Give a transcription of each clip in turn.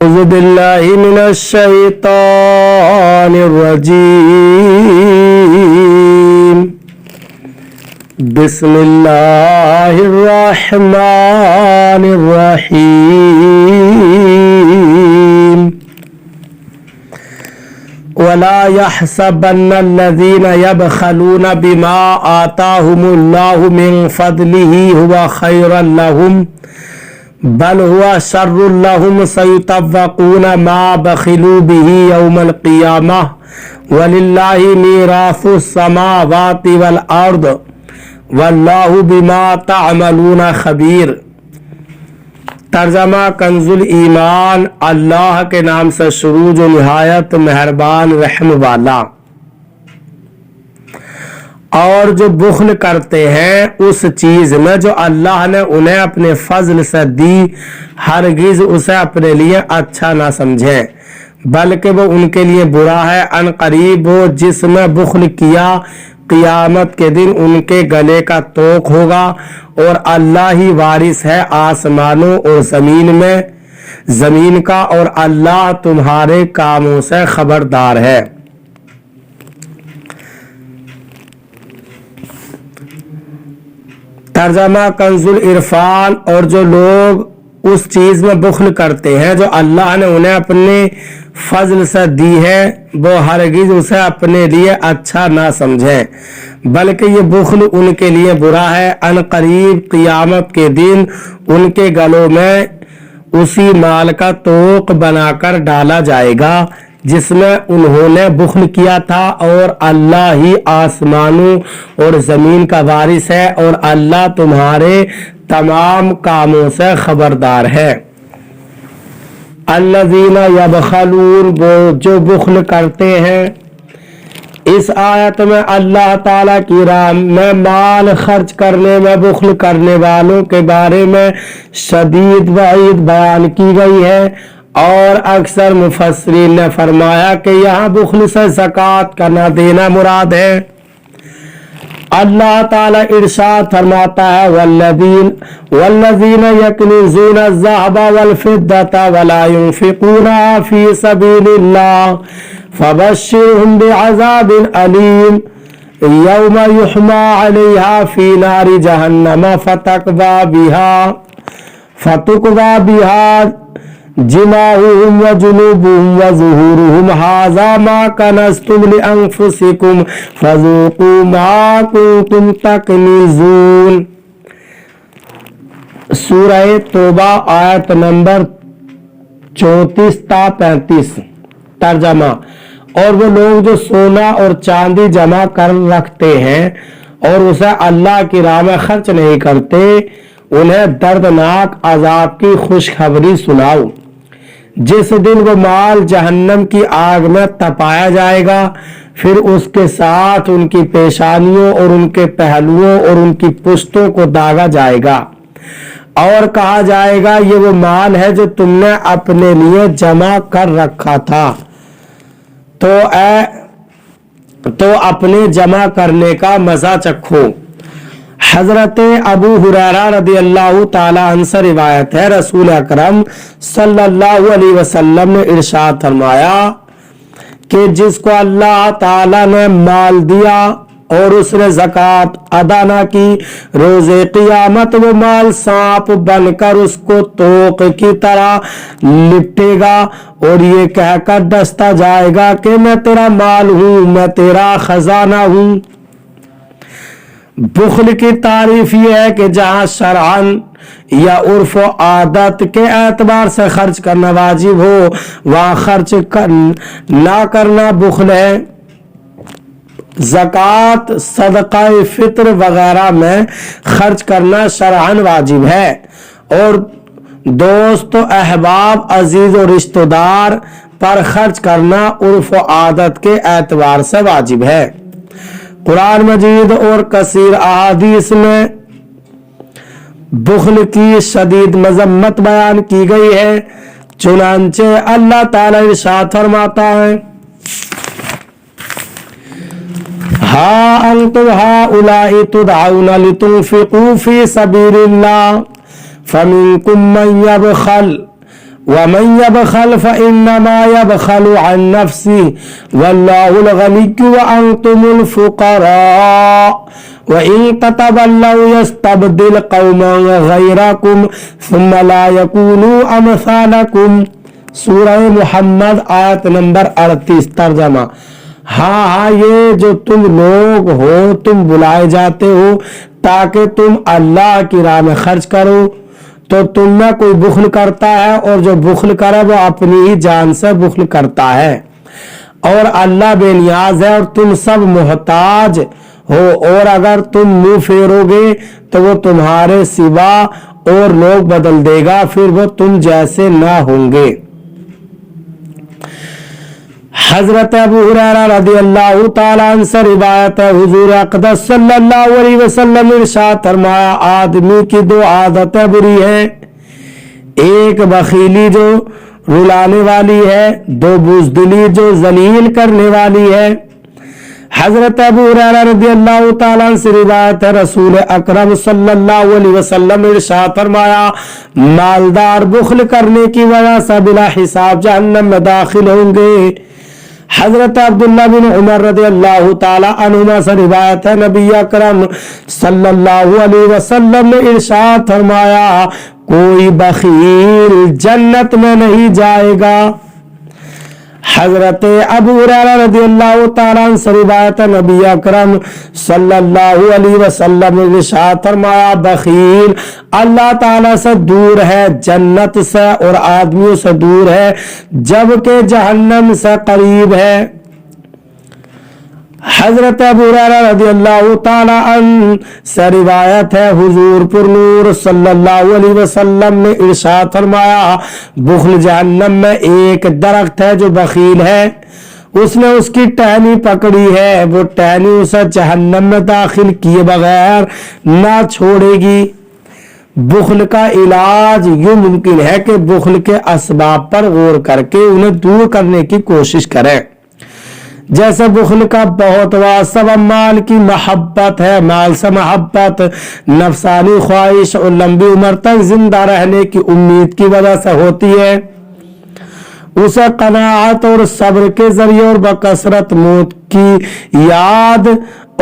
أعوذ بالله من الشيطان الرجيم. بسم الله الرحمن الرحيم. ولا يحسبن الذين يبخلون بما آتاهم الله من فضله هو خيرا لهم بل هو شر لهم سيطوقون ما بخلوا به يوم القيامة ولله ميراث السماوات والأرض والله بما تعملون خبير. ترجمہ کنز الایمان. اللہ کے نام سے شروع جو نہایت مہربان رحم والا. اور جو بخل کرتے ہیں اس چیز میں جو اللہ نے انہیں اپنے فضل سے دی، ہرگز اسے اپنے لیے اچھا نہ سمجھیں بلکہ وہ ان کے لیے برا ہے. ان قریب وہ جس میں بخل کیا قیامت کے دن ان کے گلے کا توق ہوگا، اور اللہ ہی وارث ہے آسمانوں اور زمین کا، اور اللہ تمہارے کاموں سے خبردار ہے. ترجمہ کنز العرفان. اور جو لوگ اس چیز میں بخل کرتے ہیں جو اللہ نے انہیں اپنے فضل سے دی ہے، وہ ہرگز اسے اپنے لیے اچھا نہ سمجھیں بلکہ یہ بخل ان کے لیے برا ہے. ان قریب قیامت کے دن ان کے گلوں میں اسی مال کا توق بنا کر ڈالا جائے گا جس میں انہوں نے بخل کیا تھا، اور اللہ ہی آسمانوں اور زمین کا وارث ہے، اور اللہ تمہارے تمام کاموں سے خبردار ہے. الذین یبخلون، وہ جو بخل کرتے ہیں. اس آیت میں اللہ تعالیٰ کی راہ میں مال خرچ کرنے میں بخل کرنے والوں کے بارے میں شدید وعید بیان کی گئی ہے، اور اکثر مفسرین نے فرمایا کہ یہاں بخل سے زکوٰۃ کا نہ دینا مراد ہے. اللہ تعالیٰ ارشاد فرماتا ہے والذین یکنزون الذهب والفضة ولا ينفقونها في سبيل الله فبشرهم بعذاب أليم يوم يحمى عليها في نار جهنم فتكوى بها جباههم وجنوبهم وظهورهم هذا ما كنزتم لأنفسكم فذوقوا ما كنتم تكنزون. سورہ توبہ آیت نمبر 34 تا 35. ترجمہ. اور وہ لوگ جو سونا اور چاندی جمع کر رکھتے ہیں اور اسے اللہ کی راہ میں خرچ نہیں کرتے، انہیں دردناک عذاب کی خوشخبری سناؤ. جس دن وہ مال جہنم کی آگ میں تپایا جائے گا، پھر اس کے ساتھ ان کی پیشانیوں اور ان کے پہلوؤں اور ان کی پشتوں کو داغا جائے گا، اور کہا جائے گا یہ وہ مال ہے جو تم نے اپنے لیے جمع کر رکھا تھا، تو اپنے جمع کرنے کا مزہ چکھو. حضرت ابو ہریرہ رضی اللہ تعالی عنہ سے روایت ہے، رسول اکرم صلی اللہ علیہ وسلم نے ارشاد فرمایا کہ جس کو اللہ تعالی نے مال دیا اور اس نے زکوٰۃ ادا نہ کی، روز قیامت وہ مال سانپ بن کر اس کو توق کی طرح لپٹے گا، اور یہ کہہ کر ڈستا جائے گا کہ میں تیرا مال ہوں، میں تیرا خزانہ ہوں. بخل کی تعریف یہ ہے کہ جہاں شرعاً یا عرف و عادت کے اعتبار سے خرچ کرنا واجب ہو وہاں خرچ نہ کرنا بخل ہے. زکوٰۃ، صدقہ فطر وغیرہ میں خرچ کرنا شرعاً واجب ہے، اور دوست و احباب، عزیز و رشتہ دار پر خرچ کرنا عرف و عادت کے اعتبار سے واجب ہے. قرآن مجید اور کثیر احادیث میں بخل کی شدید مذمت بیان کی گئی ہے. چنانچہ اللہ تعالی ارشاد فرماتا ہے ہا انتم ہؤلاء تدعون لتنفقوا فی سبیل اللہ فمنکم من یبخل ومن يبخل فإنما يبخل عن نفسه والله الغني وأنتم الفقراء وإن تتولوا يستبدل قوما غيركم ثم لا يكونوا أمثالكم۔ سورہ محمد آیت نمبر 38 ترجمہ۔ ہاں یہ جو تم لوگ ہو تم بلائے جاتے ہو تاکہ تم اللہ کی راہ میں خرچ کرو، تو تم میں کوئی بخل کرتا ہے اور جو بخل کرے وہ اپنی ہی جان سے بخل کرتا ہے، اور اللہ بے نیاز ہے اور تم سب محتاج ہو، اور اگر تم منہ پھیرو گے تو وہ تمہارے سوا اور لوگ بدل دے گا، پھر وہ تم جیسے نہ ہوں گے۔ حضرت ابو ہریرہ رضی اللہ تعالیٰ عنہ سے روایت ہے، حضور اقدس صلی اللہ علیہ وسلم ارشاد فرمایا، آدمی کی دو عادتیں بری ہیں، ایک بخیلی جو رلانے والی ہے، دو بزدلی جو ذلیل کرنے والی ہے۔ حضرت ابو ہریرہ رضی اللہ تعالیٰ عنہ سے روایت ہے، رسول اکرم صلی اللہ علیہ وسلم ارشاد فرمایا، مالدار بخل کرنے کی وجہ سے بلا حساب جہنم میں داخل ہوں گے۔ حضرت عبداللہ بن عمر رضی اللہ تعالی عنہما سے روایت ہے، نبی اکرم صلی اللہ علیہ وسلم نے ارشاد فرمایا، کوئی بخیل جنت میں نہیں جائے گا۔ حضرت ابو ہریرہ رضی اللہ تعالیٰ عنہ سے روایت ہے، نبی اکرم صلی اللہ علیہ وسلم نے ارشاد فرمایا، بخیل اللہ تعالیٰ سے دور ہے، جنت سے اور آدمیوں سے دور ہے، جبکہ جہنم سے قریب ہے۔ حضرت ابو ہریرہ رضی اللہ تعالی عنہ سے روایت ہے، حضور پر نور صلی اللہ علیہ وسلم نے ارشاد فرمایا، بخل جہنم میں ایک درخت ہے جو بخیل ہے، اس نے اس کی ٹہنی پکڑی ہے، وہ ٹہنی اسے جہنم میں داخل کیے بغیر نہ چھوڑے گی۔ بخل کا علاج یوں ممکن ہے کہ بخل کے اسباب پر غور کر کے انہیں دور کرنے کی کوشش کریں، جیسے بخل کا بہت بڑا سبب مال کی محبت ہے، مال سے محبت نفسانی خواہش اور لمبی عمر تک زندہ رہنے کی امید کی وجہ سے ہوتی ہے، اسے قناعت اور صبر کے ذریعے اور بکثرت موت کی یاد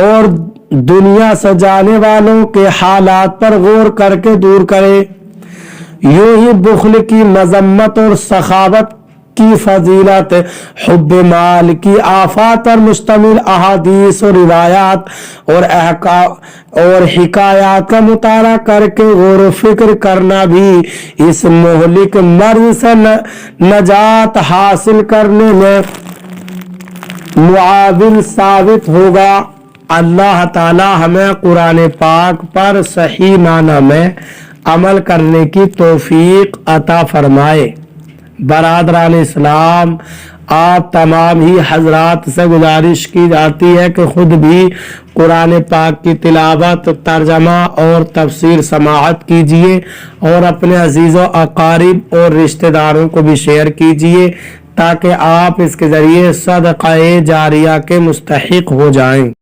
اور دنیا سے جانے والوں کے حالات پر غور کر کے دور کرے۔ یوں ہی بخل کی مذمت اور سخاوت کی فضیلت حب مال کی آفات پر مشتمل احادیث اور روایات اور حکایات کا مطالعہ کر کے غور و فکر کرنا بھی اس مہلک مرض سے نجات حاصل کرنے میں معاون ثابت ہوگا۔ اللہ تعالی ہمیں قرآن پاک پر صحیح معنی میں عمل کرنے کی توفیق عطا فرمائے۔ برادران اسلام، آپ تمام ہی حضرات سے گزارش کی جاتی ہے کہ خود بھی قرآن پاک کی تلاوت، ترجمہ اور تفسیر سماعت کیجیے اور اپنے عزیز و اقارب اور رشتہ داروں کو بھی شیئر کیجیے تاکہ آپ اس کے ذریعے صدقہ جاریہ کے مستحق ہو جائیں۔